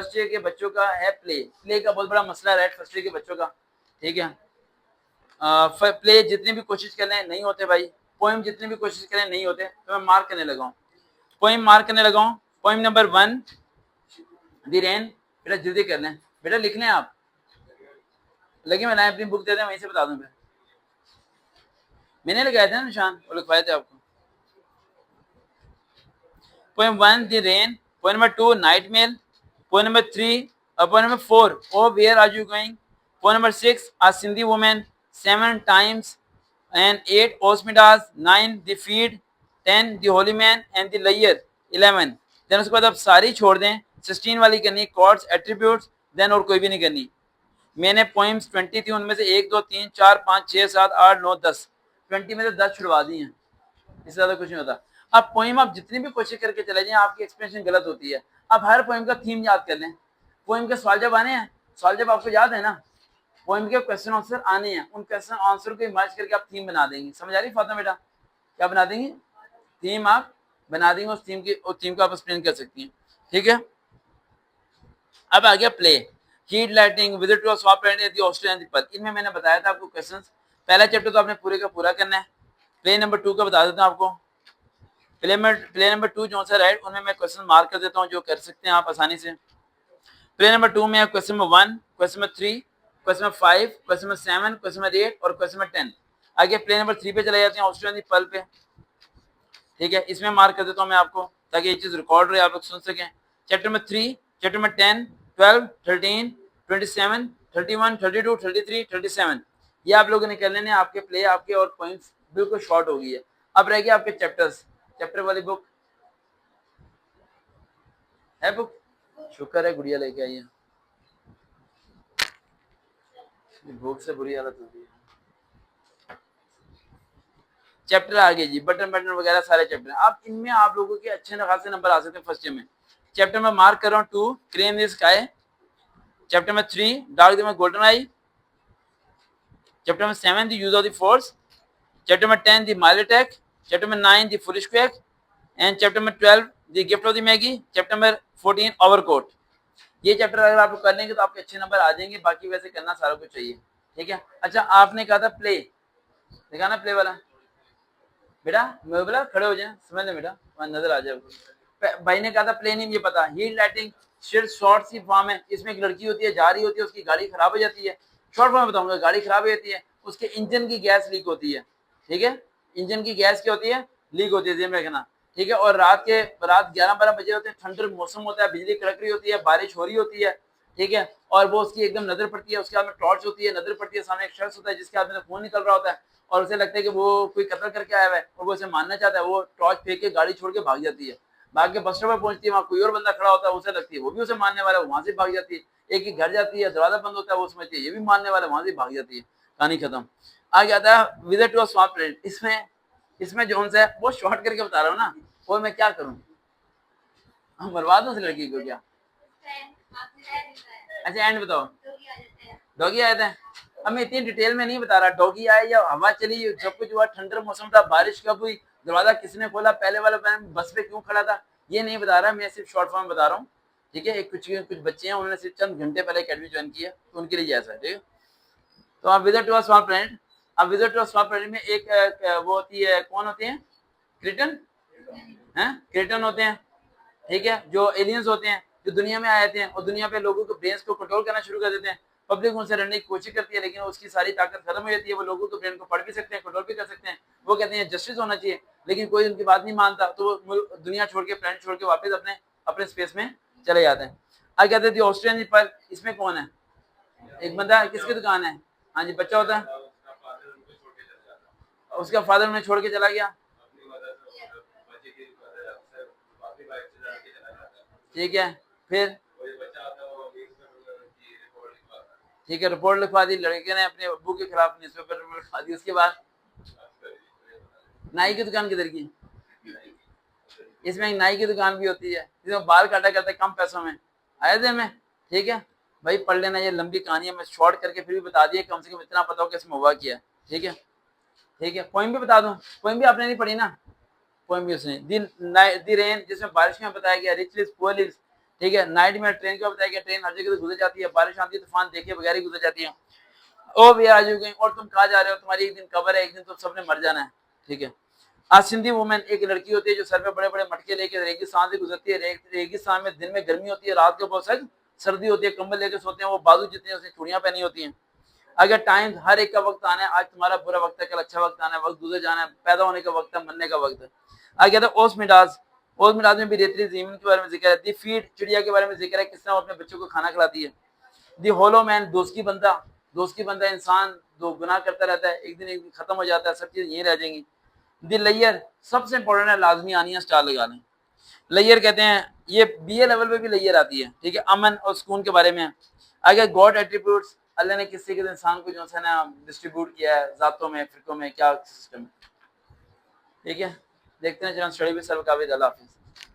First year के बच्चों का है प्ले का बहुत बड़ा मसला है फर्स्ट ईयर के बच्चों का, ठीक है। प्ले जितनी भी कोशिश कर लें नहीं होते भाई, पोएम जितनी भी कोशिश करें नहीं होते, तो मैं मार्क करने लगा हूँ, पोएम मार्क करने लगा हूँ। पोएम नंबर 1 द रेन, बेटा जल्दी कर लें, बेटा लिख लें आप, लगे मैं अपनी बुक दे दें वहीं से बता दूं, मैंने लगाए थे ना निशान, वो लिखवाए थे आपको। Poem 1 the rain, poem number 2 nightmare, poem number 3 poem number 4 O where are you going, poem number 6 a Sindhi women, 7 times and 8 osmidas, 9 the feed, 10 the holy man and the layer, 11 then उसके बाद आप सारी छोड़ दें, 16 वाली करनी chords attributes, then और कोई भी नहीं करनी। मैंने पोइम्स 20 थी, उनमें से 1 2 3 4 5 6 7 8 9 10, 20 में से 10 छुड़वा दी हैं, इससे ज्यादा कुछ नहीं होता। अब पोइम आप जितनी भी कोशिश करके चले जाएं आपकी एक्सप्लेनेशन गलत होती है। अब हर पोइम का थीम याद कर लें, पोइम के सवाल जब आने हैं, सवाल जब आपको याद है ना, पोइम के क्वेश्चन आंसर आने हैं, उन क्वेश्चन आंसर को मर्ज करके आप थीम बना देंगे। समझ आ रही फातिमा बेटा? क्या बना देंगे? थीम आप बना देंगे, उस थीम को आप एक्सप्लेन कर सकती हैं, ठीक है। अब आ गया play, heat lighting, visit to swap planet, the Australian people. इनमें मैंने बताया था आपको क्वेश्चंस, पहला चैप्टर तो आपने पूरे का पूरा करना है। प्ले नंबर 2 का बता देता हूं आपको। प्ले नंबर 2 जो सा राइट, उनमें मैं क्वेश्चन मार्क कर देता हूं जो कर सकते हैं आप आसानी से। प्ले नंबर 2 में question number 1, question number 3, question number 5, question number 7, question number 8 और क्वेश्चन नंबर 10। आगे प्ले नंबर 3 पे चले जाते हैं, ऑस्ट्रेलियन पल पे, ठीक है। इसमें मार्क कर देता हूं मैं आपको ताकि ये चीज रिकॉर्ड रहे, आप लोग सुन सकें। चैप्टर नंबर 3, चैप्टर नंबर 10, 12, 13, 27, 31, 32, 33, 37, ये आप लोगों ने कर लेने। आपके प्ले आपके और पॉइंट्स बिल्कुल शॉर्ट हो गई है। अब रह गया आपके चैप्टर्स, चैप्टर वाली बुक है, बुक शुक्र है गुड़िया लेके आई है, भूख से बुरी हालत होती है। चैप्टर आ गए जी, बटन वगैरह सारे चैप्टर। अब इनमें आप लोगों के अच्छे खासे नंबर आ सकते हैं फर्स्ट ईयर में। चैप्टर में मार्क कर रहा हूँ 2 क्रेन द स्काई, चैप्टर में 3 dark the golden I, chapter में 7 the use of the force, chapter में 10 द माइल अटैक, चैप्टर में 9 the foolish quack and chapter में 12 the gift of the Maggi, chapter में 14 overcoat. ये chapter अगर आप कर लेंगे तो आपके अच्छे नंबर आ जाएंगे। बाकी वैसे करना सारा कुछ चाहिए, ठीक है। अच्छा आपने कहा था प्ले, देखा ना प्ले वाला बेटा, मैं बोला खड़े हो जाए, समझ ले बेटा, वहां नजर आ जाए। भाई ने कहा था प्ले नहीं, ये पता, हीट लाइटिंग शॉर्ट सी फॉर्म है। इसमें एक लड़की होती है, जा रही होती है, उसकी गाड़ी खराब हो जाती है। शॉर्ट फॉर्म बताऊंगा, गाड़ी खराब हो जाती है, उसके इंजन की गैस लीक होती है, ठीक है। इंजन की गैस क्या होती है? लीक होती है, ध्यान रखना, ठीक है। और रात 11-12 बजे होते हैं, ठंडा मौसम होता है, बिजली कड़क रही होती है, बारिश हो रही होती है, ठीक है। और वो उसकी एकदम नजर पड़ती है, उसके हाथ में टॉर्च होती है, नजर पड़ती है, सामने एक शख्स होता है जिसके हाथ में खून निकल रहा होता है, और उसे लगता है कि वो कोई कत्ल करके आया हुआ है और वो उसे मारना चाहता है। वो टॉर्च फेंक के गाड़ी छोड़ के भाग जाती है, भाग के बस स्टॉप पर पहुंचती है, वहाँ कोई और बंदा खड़ा होता है, उसे लगती है वो भी उसे मारने वाला है, वहां से भाग जाती है। एक ही घर जाती है, दरवाजा बंद होता है, वो समझती है ये भी मारने वाला है, वहां से भाग जाती है, कहानी खत्म। आगे आता है विजिट टू स्वैप प्लैनेट। इसमें जो है वो शॉर्ट करके बता रहा हूँ ना, और मैं क्या करूँ, हम बर्बाद उस लड़की को क्या? अच्छा एंड बताओ, डॉगी आया था। अब मैं इतनी डिटेल में नहीं बता रहा, डॉगी आया या हवा चली, सब कुछ हुआ, ठंडा मौसम था, बारिश कब हुई, दरवाजा किसने खोला, पहले वाला बस पे क्यों खड़ा था, ये नहीं बता रहा, मैं सिर्फ शॉर्ट फॉर्म बता रहा हूँ, ठीक है। कुछ बच्चे हैं, उन्होंने सिर्फ चंद घंटे पहले अकेडमी ज्वाइन किया, तो उनके लिए ऐसा है, ठीक है। तो आप विजिट टू स्वैप प्लैनेट। अब विजिट टू स्वैप प्लैनेट में एक वो होती है, कौन होती है? क्रिटन है, क्रिटन होते हैं, ठीक है, जो एलियंस होते हैं, जो दुनिया में आए थे और दुनिया पे लोगों को ब्रेन को कंट्रोल करना शुरू कर देते हैं। पब्लिक उनसे लड़ने की कोशिश करती है, लेकिन उसकी सारी ताकत खत्म हो जाती है। वो लोगों के ब्रेन को पढ़ भी सकते हैं, कंट्रोल भी कर सकते हैं। वो कहते हैं जस्टिस होना चाहिए, लेकिन कोई उनकी बात नहीं मानता, तो वो दुनिया छोड़ के, प्लेनेट छोड़ के वापस अपने अपने स्पेस में चले जाते हैं। आगे कहते थे ऑस्ट्रेलियन पर, इसमें कौन है? एक बंदा, किसकी दुकान है? हाँ जी, बच्चा होता है, उसका फादर उन्हें छोड़ के चला गया, ठीक है। फिर ठीक है, रिपोर्ट लिखवा दी लड़के ने अपने अब्बू के खिलाफ, न्यूज़पेपर में लिखवा दी। उसके बाद नाई की दुकान किधर की? इसमें एक नाई की दुकान भी होती है जिसमें बाल काटा करते हैं कम पैसों में, आए थे में, ठीक है भाई, पढ़ लेना, ये लंबी कहानी है, मैं शॉर्ट करके फिर भी बता दिया, कम से कम इतना पता हो कि इसमें हुआ किया, ठीक है, ठीक है। पोइम भी बता दूं, पोइम भी आपने नहीं पढ़ी ना, पोइम भी उसने दी रेन, जिसमें बारिश में बताया गया, रिच लिव्स पुअर लिव्स, ठीक है। नाइट में ट्रेन का बताया गया, ट्रेन हर जगह से गुजर जाती है, बारिश आती है, तूफान देखे बगैर ही गुजर जाती है। ओ वे आर यू गोइंग, और तुम कहाँ जा रहे हो, तुम्हारी एक दिन कब्र है, एक दिन तुम सबने मर जाना है। ठीक है। आज सिंधी वुमेन एक लड़की होती है जो सर पे बड़े बड़े मटके लेके रेगिस्तान से गुजरती है। रेगिस्तान में दिन में गर्मी होती है, रात को बहुत सख्त सर्दी होती है, कंबल लेके सोते हैं, वो बाजू जितने उसने चूड़ियां पहनी होती हैं। अगर टाइम हर एक का वक्त आना है, आज तुम्हारा बुरा वक्त है, कल अच्छा वक्त आना है, वक्त गुजर जाना है, पैदा होने का वक्त है, मरने का वक्त है। आगे कहता है ओस मिडाज में भी रेतली ज़मीन के बारे में जिक्र है। दी फीड चिड़िया के बारे में जिक्र है, किस तरह वो अपने बच्चों को खाना खिलाती है। दी होलो मैन दोस्त की बंदा इंसान जो गुनाह करता रहता है, एक दिन खत्म हो जाता है, सब चीज यही रह जाएंगी। दी लेयर सबसे इंपॉर्टेंट है, लाजमी आनी है, स्टार लगा लें। लेयर कहते हैं, ये बीए लेवल पे भी लेयर आती है। ठीक है। अमन और सुकून के बारे में है। आगे गॉड एट्रीब्यूट्स, अल्लाह ने किसी के इंसान को जो है ना डिस्ट्रीब्यूट किया है जातों में, फिरकों में, क्या सिस्टम है। ठीक है। देखते हैं चलो स्टडी भी सर काबिल। अल्लाह हाफिज़।